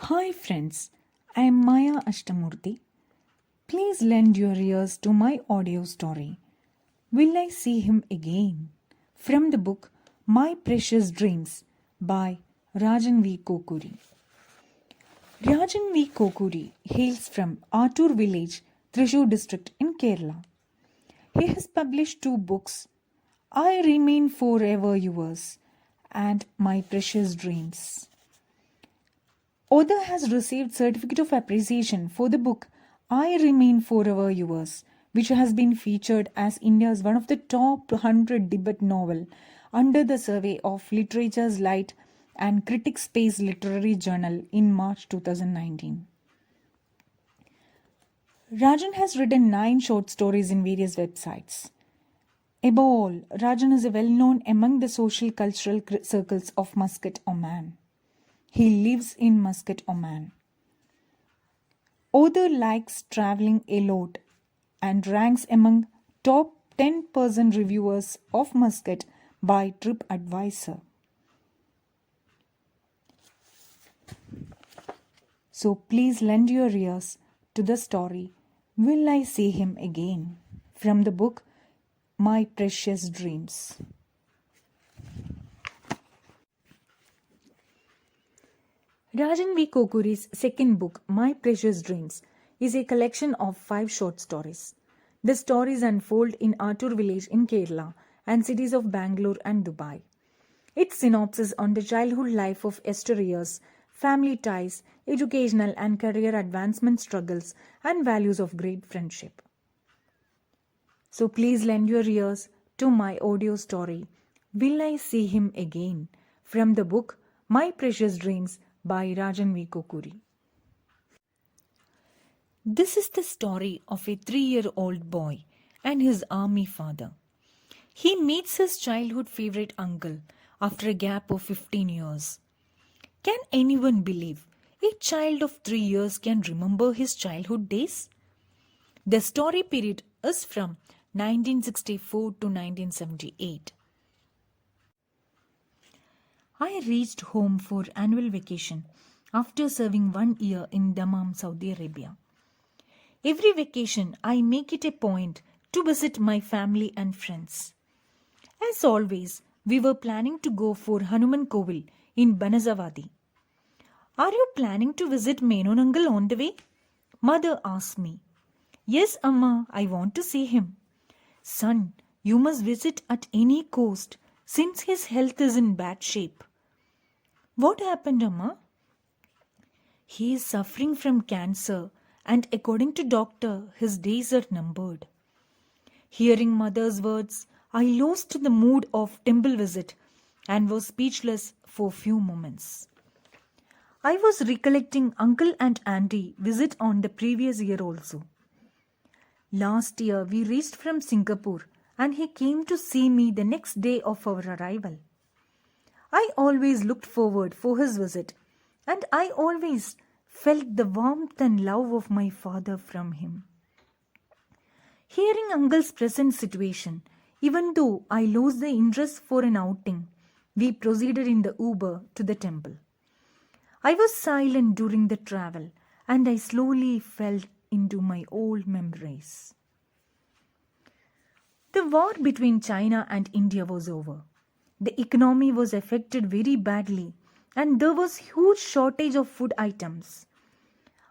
Hi friends, I am Maya Ashtamurthy. Please lend your ears to my audio story. Will I see him again? From the book My Precious Dreams by Rajan V. Kokuri. Rajan V. Kokuri hails from Attur village, Thrissur district in Kerala. He has published two books, I Remain Forever Yours and My Precious Dreams. Author has received certificate of appreciation for the book I Remain Forever Yours, which has been featured as India's one of the top 100 debate novel under the survey of Literature's Light and Critics Space Literary Journal in March 2019. Rajan has written 9 short stories in various websites. Above all, Rajan is well known among the social cultural circles of Muscat, Oman. He lives in Muscat, Oman. Author likes traveling a lot and ranks among top 10% reviewers of Muscat by TripAdvisor. So please lend your ears to the story Will I See Him Again? From the book My Precious Dreams. Rajan V. Kokuri's second book, My Precious Dreams, is a collection of 5 short stories. The stories unfold in Attur village in Kerala and cities of Bangalore and Dubai. Its synopsis on the childhood life of Esther years, family ties, educational and career advancement struggles, and values of great friendship. So please lend your ears to my audio story, Will I See Him Again? From the book My Precious Dreams by Rajan V. Kokuri. This is the story of a 3-year-old boy and his army father. He meets his childhood favorite uncle after a gap of 15 years. Can anyone believe a child of 3 years can remember his childhood days? The story period is from 1964 to 1978. I reached home for annual vacation after serving 1 year in Dammam, Saudi Arabia. Every vacation, I make it a point to visit my family and friends. As always, we were planning to go for Hanuman Kovil in Banazavadi. Are you planning to visit Menon uncle on the way? Mother asked me. Yes, Amma, I want to see him. Son, you must visit at any cost since his health is in bad shape. What happened, Amma? He is suffering from cancer and according to doctor, his days are numbered. Hearing mother's words, I lost the mood of temple visit and was speechless for few moments. I was recollecting uncle and auntie visit on the previous year also. Last year we reached from Singapore and he came to see me the next day of our arrival. I always looked forward for his visit and I always felt the warmth and love of my father from him. Hearing uncle's present situation, even though I lost the interest for an outing, we proceeded in the Uber to the temple. I was silent during the travel and I slowly fell into my old memories. The war between China and India was over. The economy was affected very badly and there was huge shortage of food items.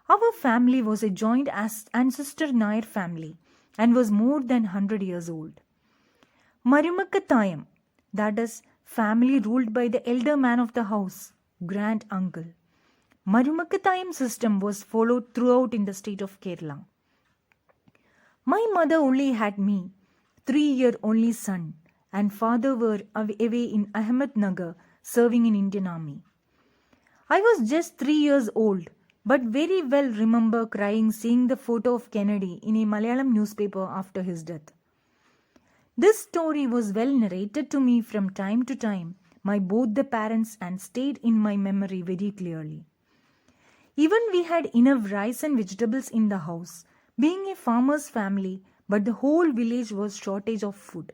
Our family was a joint ancestor Nair family and was more than 100 years old. Marumakkatayam, that is, family ruled by the elder man of the house, grand uncle. Marumakkatayam system was followed throughout in the state of Kerala. My mother only had me, 3-year-only son, and father were away in Ahmednagar serving in Indian Army. I was just 3 years old, but very well remember crying seeing the photo of Kennedy in a Malayalam newspaper after his death. This story was well narrated to me from time to time by both the parents and stayed in my memory very clearly. Even we had enough rice and vegetables in the house, being a farmer's family, but the whole village was shortage of food.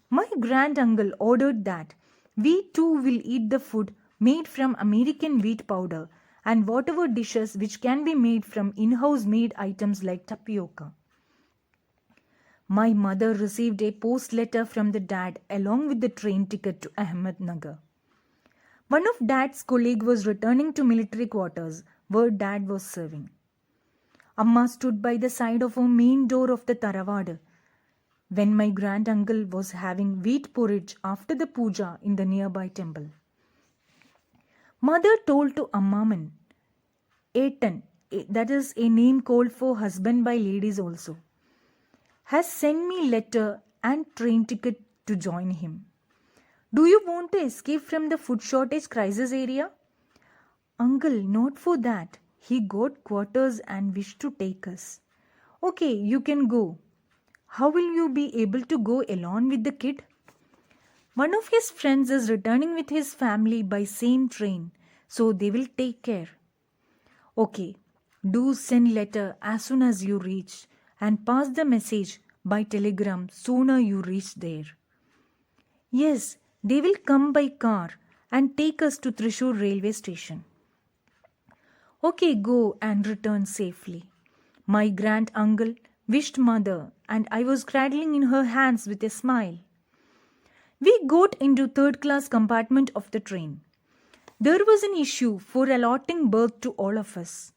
My grand uncle ordered that we too will eat the food made from American wheat powder and whatever dishes which can be made from in-house made items like tapioca. My mother received a post letter from the dad along with the train ticket to Ahmednagar. One of dad's colleague was returning to military quarters where dad was serving. Amma stood by the side of a main door of the Taravada when my grand uncle was having wheat porridge after the puja in the nearby temple. Mother told to Ammaman, Etan, that is a name called for husband by ladies also, has sent me letter and train ticket to join him. Do you want to escape from the food shortage crisis area? Uncle, not for that. He got quarters and wished to take us. Okay, you can go. How will you be able to go alone with the kid? One of his friends is returning with his family by same train, so they will take care. Okay, do send letter as soon as you reach and pass the message by telegram sooner you reach there. Yes, they will come by car and take us to Thrissur railway station. Okay, go and return safely. My grand uncle wished mother and I was cradling in her hands with a smile. We got into third class compartment of the train. There was an issue for allotting berth to all of us.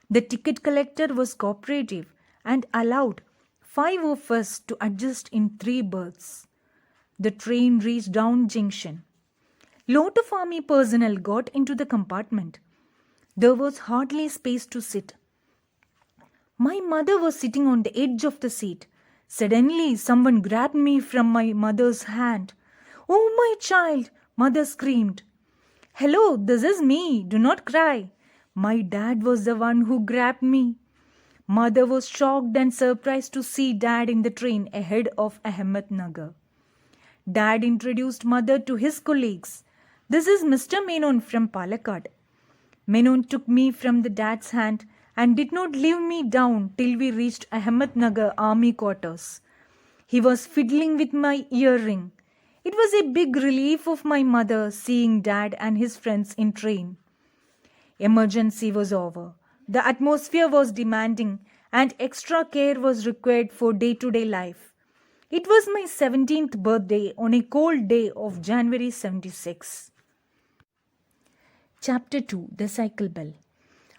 The ticket collector was cooperative and allowed 5 of us to adjust in 3 berths. The train reached Down Junction. Lot of army personnel got into the compartment. There was hardly space to sit. My mother was sitting on the edge of the seat. Suddenly, someone grabbed me from my mother's hand. Oh, my child, mother screamed. Hello, this is me. Do not cry. My dad was the one who grabbed me. Mother was shocked and surprised to see dad in the train ahead of Ahmednagar. Dad introduced mother to his colleagues. This is Mr. Menon from Palakkad. Menon took me from the dad's hand and did not leave me down till we reached Ahmednagar army quarters. He was fiddling with my earring. It was a big relief of my mother seeing dad and his friends in train. Emergency was over. The atmosphere was demanding and extra care was required for day-to-day life. It was my 17th birthday on a cold day of January 76. Chapter 2, The Cycle Bell.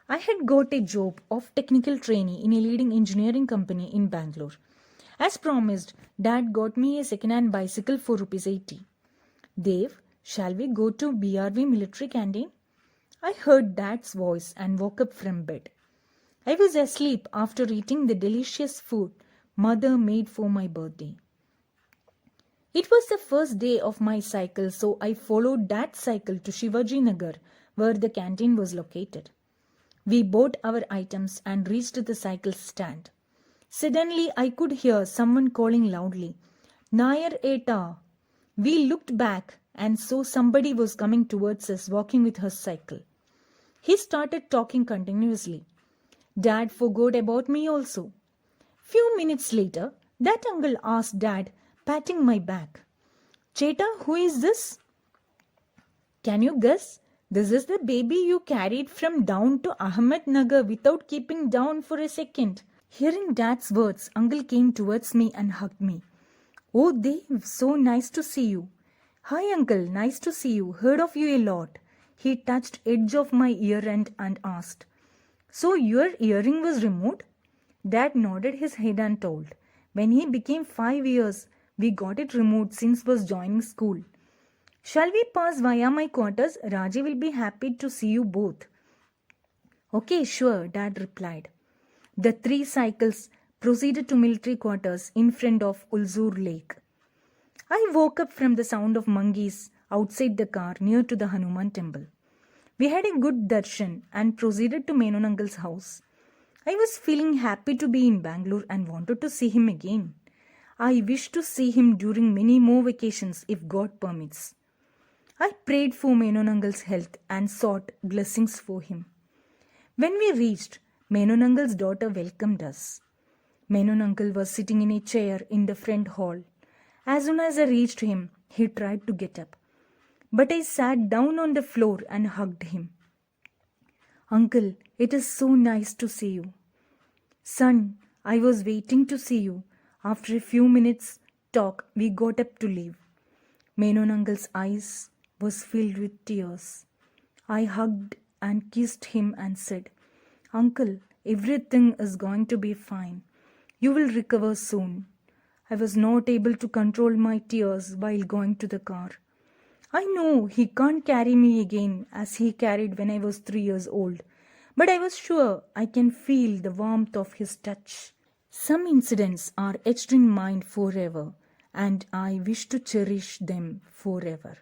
I had got a job of technical trainee in a leading engineering company in Bangalore. As promised, Dad got me a second-hand bicycle for ₹80. Dev, shall we go to BRV military canteen? I heard Dad's voice and woke up from bed. I was asleep after eating the delicious food Mother made for my birthday. It was the first day of my cycle, so I followed Dad's cycle to Shivaji Nagar, where the canteen was located. We bought our items and reached the cycle stand. Suddenly, I could hear someone calling loudly, Nair Eta. We looked back and saw somebody was coming towards us walking with her cycle. He started talking continuously. Dad forgot about me also. Few minutes later, that uncle asked Dad, patting my back, Cheta, who is this? Can you guess? This is the baby you carried from down to Ahmednagar without keeping down for a second. Hearing Dad's words, Uncle came towards me and hugged me. Oh, Dave, so nice to see you. Hi, Uncle, nice to see you. Heard of you a lot. He touched edge of my ear and asked, So your earring was removed? Dad nodded his head and told, When he became 5 years, we got it removed since was joining school. Shall we pass via my quarters? Raji will be happy to see you both. Okay, sure, Dad replied. The 3 cycles proceeded to military quarters in front of Ulzur Lake. I woke up from the sound of monkeys outside the car near to the Hanuman temple. We had a good darshan and proceeded to Menon uncle's house. I was feeling happy to be in Bangalore and wanted to see him again. I wished to see him during many more vacations if God permits. I prayed for Menon uncle's health and sought blessings for him. When we reached, Menon uncle's daughter welcomed us. Menon uncle was sitting in a chair in the front hall. As soon as I reached him, he tried to get up. But I sat down on the floor and hugged him. Uncle, it is so nice to see you. Son, I was waiting to see you. After a few minutes' talk, we got up to leave. Menon uncle's eyes was filled with tears. I hugged and kissed him and said, Uncle, everything is going to be fine. You will recover soon. I was not able to control my tears while going to the car. I know he can't carry me again as he carried when I was 3 years old, but I was sure I can feel the warmth of his touch. Some incidents are etched in mind forever, and I wish to cherish them forever.